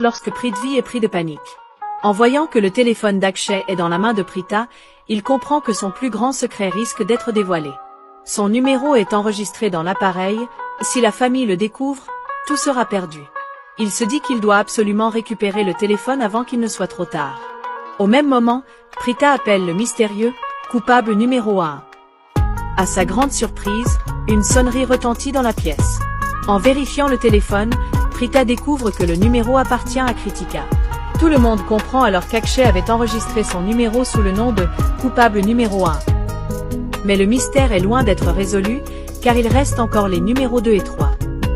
lorsque Prithvi est pris de panique. En voyant que le téléphone d'Akshay est dans la main de Prita, il comprend que son plus grand secret risque d'être dévoilé. Son numéro est enregistré dans l'appareil, si la famille le découvre, tout sera perdu. Il se dit qu'il doit absolument récupérer le téléphone avant qu'il ne soit trop tard. Au même moment, Prita appelle le mystérieux coupable numéro 1. À sa grande surprise, une sonnerie retentit dans la pièce. En vérifiant le téléphone, Prita découvre que le numéro appartient à Kritika. Tout le monde comprend alors qu'Akshay avait enregistré son numéro sous le nom de coupable numéro 1. Mais le mystère est loin d'être résolu, car il reste encore les numéros 2 et 3.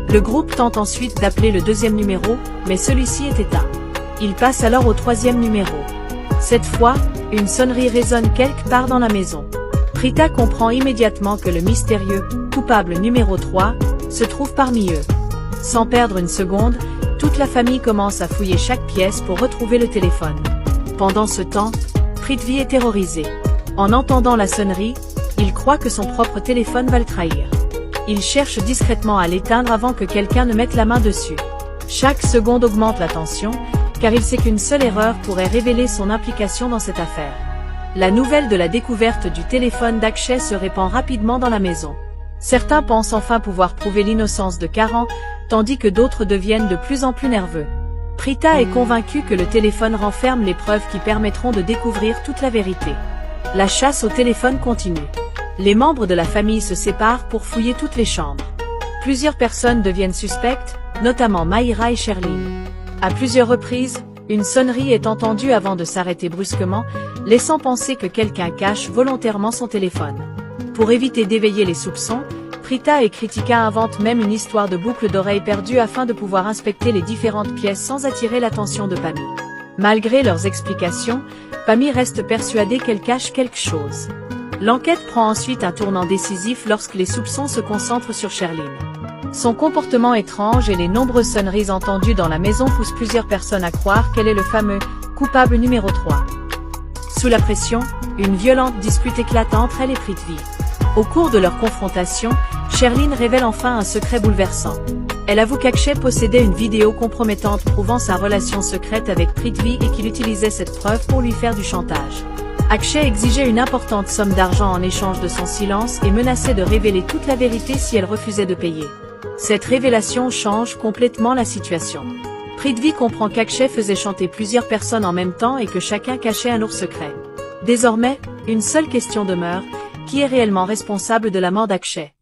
Le groupe tente ensuite d'appeler le deuxième numéro, mais celui-ci est éteint. Il passe alors au troisième numéro. Cette fois, une sonnerie résonne quelque part dans la maison. Prita comprend immédiatement que le mystérieux coupable numéro 3 se trouve parmi eux. Sans perdre une seconde, toute la famille commence à fouiller chaque pièce pour retrouver le téléphone. Pendant ce temps, Prithvi est terrorisé. En entendant la sonnerie, il croit que son propre téléphone va le trahir. Il cherche discrètement à l'éteindre avant que quelqu'un ne mette la main dessus. Chaque seconde augmente la tension, car il sait qu'une seule erreur pourrait révéler son implication dans cette affaire. La nouvelle de la découverte du téléphone d'Akshay se répand rapidement dans la maison. Certains pensent enfin pouvoir prouver l'innocence de Karan, tandis que d'autres deviennent de plus en plus nerveux. Prita est convaincue que le téléphone renferme les preuves qui permettront de découvrir toute la vérité. La chasse au téléphone continue. Les membres de la famille se séparent pour fouiller toutes les chambres. Plusieurs personnes deviennent suspectes, notamment Mahira et Sherline. À plusieurs reprises, une sonnerie est entendue avant de s'arrêter brusquement, laissant penser que quelqu'un cache volontairement son téléphone. Pour éviter d'éveiller les soupçons, Prita et Kritika inventent même une histoire de boucle d'oreille perdue afin de pouvoir inspecter les différentes pièces sans attirer l'attention de Pami. Malgré leurs explications, Pami reste persuadée qu'elle cache quelque chose. L'enquête prend ensuite un tournant décisif lorsque les soupçons se concentrent sur Sherline. Son comportement étrange et les nombreuses sonneries entendues dans la maison poussent plusieurs personnes à croire qu'elle est le fameux coupable numéro 3. Sous la pression, une violente dispute éclate entre elle et Prithvi. Au cours de leur confrontation, Sherline révèle enfin un secret bouleversant. Elle avoue qu'Akshay possédait une vidéo compromettante prouvant sa relation secrète avec Prithvi et qu'il utilisait cette preuve pour lui faire du chantage. Akshay exigeait une importante somme d'argent en échange de son silence et menaçait de révéler toute la vérité si elle refusait de payer. Cette révélation change complètement la situation. Prithvi comprend qu'Akshay faisait chanter plusieurs personnes en même temps et que chacun cachait un lourd secret. Désormais, une seule question demeure, qui est réellement responsable de la mort d'Akshay ?